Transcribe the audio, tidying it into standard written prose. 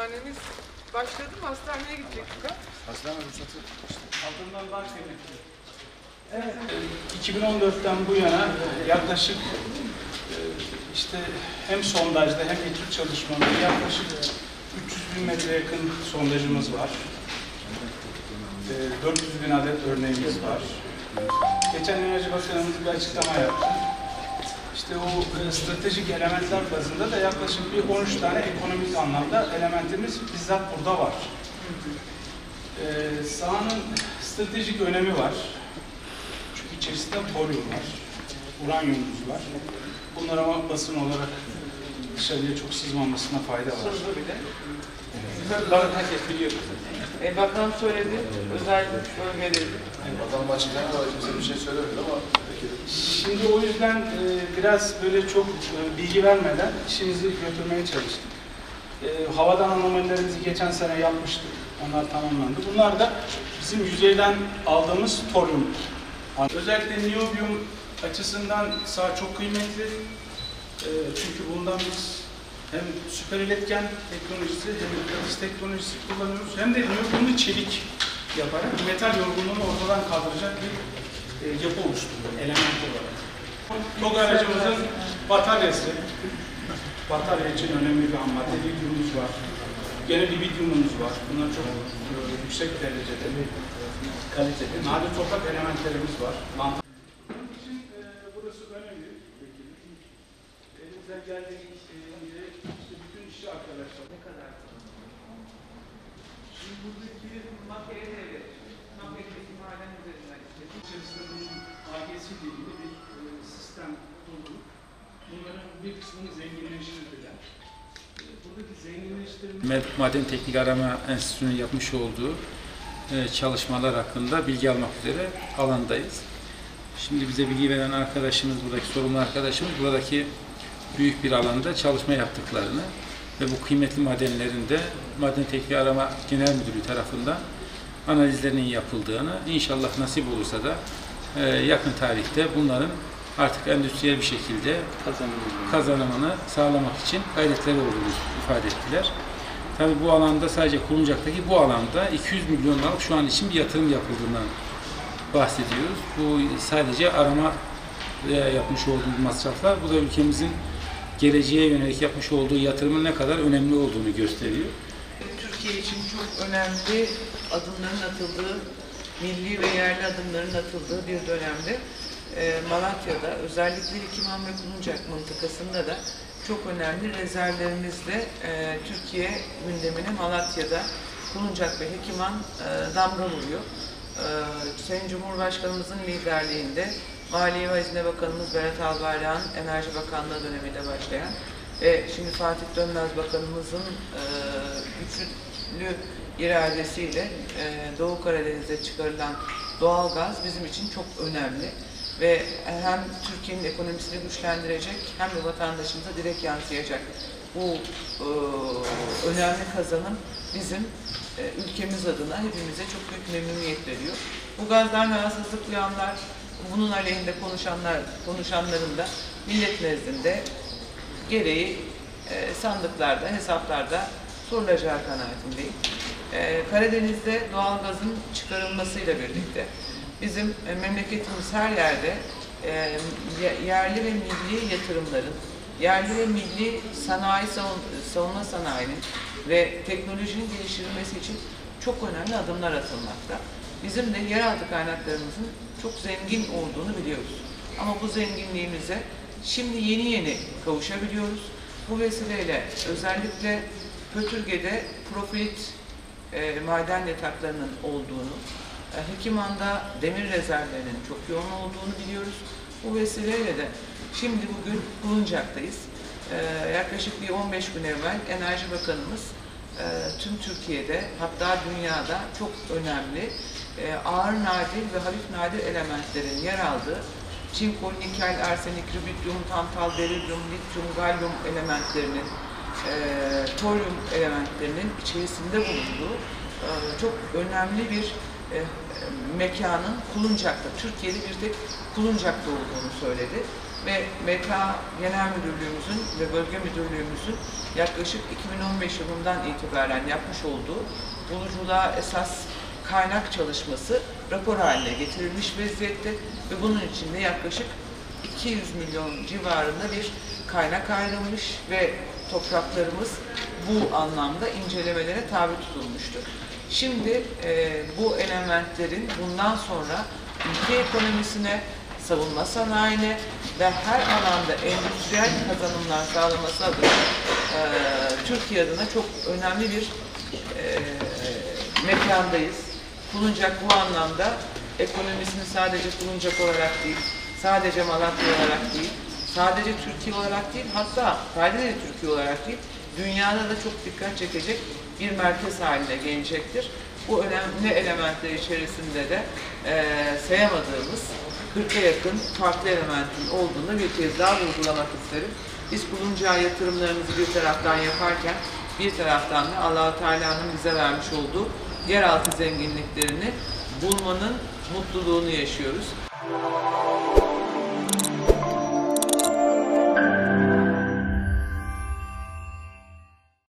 hastanemiz başladı mı? Hastaneye gidecektik ha? Hastane ruhsatı Altından daha kıymetli. Evet, 2014'ten bu yana yaklaşık işte hem sondajda hem etüt çalışmalarında yaklaşık 300.000 metre yakın sondajımız var. 400.000 adet örneğimiz var. Geçen Enerji Bakanımız bir açıklama yaptı. İşte o stratejik elementler bazında da yaklaşık bir 13 tane ekonomik anlamda elementimiz bizzat burada var. Sahanın stratejik önemi var. Çünkü içerisinde toryum var, uranyumumuz var. Bunlar ama basın olarak dışarıya çok sızmamasına fayda var. Sızdı bile. Herkes biliyor. Bakan söyledi, özel bölgeleri. bakalım açıklayan da kimse bir şey söylemiyor ama Şimdi o yüzden biraz böyle çok bilgi vermeden işimizi götürmeye çalıştık. Havadan anomalilerimizi geçen sene yapmıştık. Onlar tamamlandı. Bunlar da bizim yüzeyden aldığımız toryum. Özellikle niyobyum açısından saha çok kıymetli. Çünkü bundan biz hem süper iletken teknolojisi hem lattice teknolojisi kullanıyoruz. Hem de niyobyumlu çelik yaparak metal yorgunluğunu ortadan kaldıracak bir yapı oluşturuyor, element olarak. TOG aracımızın bataryası. Batarya için önemli bir ham madde. Lityumumuz var. Gene libidyumumuz var. Bunlar çok yüksek derecede, kaliteli. Nadir toprak elementlerimiz var. Bunun için burası önemli. Elimizden geldiği işte bütün işçi arkadaşlar. Ne kadar? Şimdi buradaki makyaya devlet. Makyadaki maden üzerinden işte. İçerisinde bunun AG'siyle ilgili bir sistem kurulup bunların bir kısmını zenginleştirdiler. Buradaki zenginleştirme... Maden Teknik Arama Enstitüsü'nün yapmış olduğu çalışmalar hakkında bilgi almak üzere alandayız. Şimdi bize bilgi veren arkadaşımız, buradaki sorumlu arkadaşımız, buradaki büyük bir alanda çalışma yaptıklarını ve bu kıymetli madenlerin de Maden Teknik Arama Genel Müdürlüğü tarafından analizlerinin yapıldığını, inşallah nasip olursa da yakın tarihte bunların artık endüstriyel bir şekilde kazanımını sağlamak için gayretleri olduğunu ifade ettiler. Tabii bu alanda sadece Kulunçak'taki bu alanda 200 milyon liralık şu an için bir yatırım yapıldığından bahsediyoruz. Bu sadece arama yapmış olduğu masraflar, bu da ülkemizin geleceğe yönelik yapmış olduğu yatırımın ne kadar önemli olduğunu gösteriyor. Türkiye için çok önemli adımların atıldığı, milli ve yerli adımların atıldığı bir dönemde Malatya'da, özellikle Hekiman ve Kulunçak mıntıkasında da çok önemli rezervlerimizle Türkiye gündemine Malatya'da Kulunçak ve Hekiman damga vuruyor. Sayın Cumhurbaşkanımızın liderliğinde Maliye ve Hazine Bakanımız Berat Albayrak'ın Enerji Bakanlığı döneminde başlayan ve şimdi Fatih Dönmez Bakanımızın güçlü iradesiyle Doğu Karadeniz'de çıkarılan doğal gaz bizim için çok önemli ve hem Türkiye'nin ekonomisini güçlendirecek hem de vatandaşımıza direkt yansıyacak bu önemli kazanım bizim ülkemiz adına hepimize çok büyük memnuniyet veriyor. Bu gazdan rahatsızlık duyanlar, bunun aleyhinde konuşanların da millet nezdinde gereği sandıklarda, hesaplarda sorulacağı kanaatindeyim. Karadeniz'de doğalgazın çıkarılmasıyla birlikte bizim memleketimiz her yerde yerli ve milli yatırımların, yerli ve milli sanayi, savunma sanayinin ve teknolojinin geliştirilmesi için çok önemli adımlar atılmakta. Bizim de yeraltı kaynaklarımızın çok zengin olduğunu biliyoruz. Ama bu zenginliğimize şimdi yeni kavuşabiliyoruz. Bu vesileyle özellikle Pötürge'de profilit maden yataklarının olduğunu, Hekiman'da demir rezervlerinin çok yoğun olduğunu biliyoruz. Bu vesileyle de şimdi bugün Kulunçak'tayız. Yaklaşık bir 15 gün evvel Enerji Bakanımız tüm Türkiye'de hatta dünyada çok önemli ağır nadir ve hafif nadir elementlerin yer aldığı çinko, nikel, arsenik, rubidyum, tantal, berilyum, lityum, galyum elementlerinin, toryum elementlerinin içerisinde bulunduğu çok önemli bir mekanın Kulunçak'ta, Türkiye'de bir tek Kulunçak'ta olduğunu söyledi. ve MK Genel Müdürlüğümüzün ve Bölge Müdürlüğümüzün yaklaşık 2015 yılından itibaren yapmış olduğu buluculuğa esas kaynak çalışması rapor haline getirilmiş vaziyette ve bunun içinde yaklaşık 200 milyon civarında bir kaynak ayrılmış ve topraklarımız bu anlamda incelemelere tabi tutulmuştur. Şimdi bu elementlerin bundan sonra ülke ekonomisine, savunma sanayine ve her alanda endüstriyel kazanımlar sağlaması adına Türkiye adına çok önemli bir mekandayız. Fuluncak bu anlamda ekonomisini sadece Fuluncak olarak değil, sadece Malatya olarak değil, sadece Türkiye olarak değil, hatta Kayseri Türkiye olarak değil, dünyada da çok dikkat çekecek bir merkez haline gelecektir. Bu önemli elementler içerisinde de sayamadığımız 40'a yakın farklı elementin olduğunu bir kez daha vurgulamak isterim. Biz Fuluncak'a yatırımlarımızı bir taraftan yaparken bir taraftan da Allah-u Teala'nın bize vermiş olduğu yeraltı zenginliklerini bulmanın mutluluğunu yaşıyoruz.